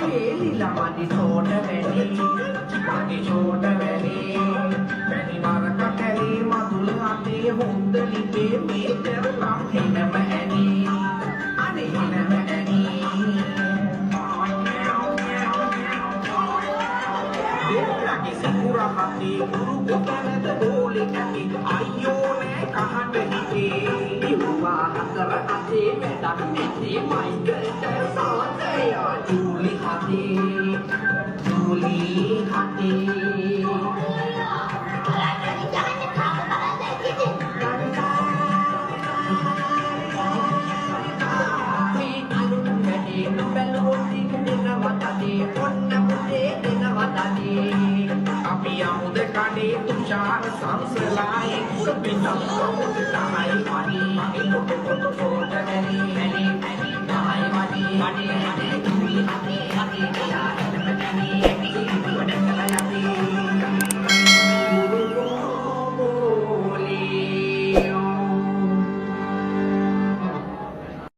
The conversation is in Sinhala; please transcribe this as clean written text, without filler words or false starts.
වේලිලා මදි ෂෝට වැලි වැනි වරක කැලේ මදුල් අතේ හොඳ ලිපේ මේතර නම් හෙනම ඇනි අනේ හෙනම ඇනි දෙන්නගේ සිකුර හතේ ගුරු කොතනද බෝලි කැටි අයියෝ නෑ කහට හිතේ ඉව්වා හතර අතේ වැඩක් නැතේ මයිකල් ජයසෝතය ජූලි හතේ Kade tushar samsalai supitam samudai mani mani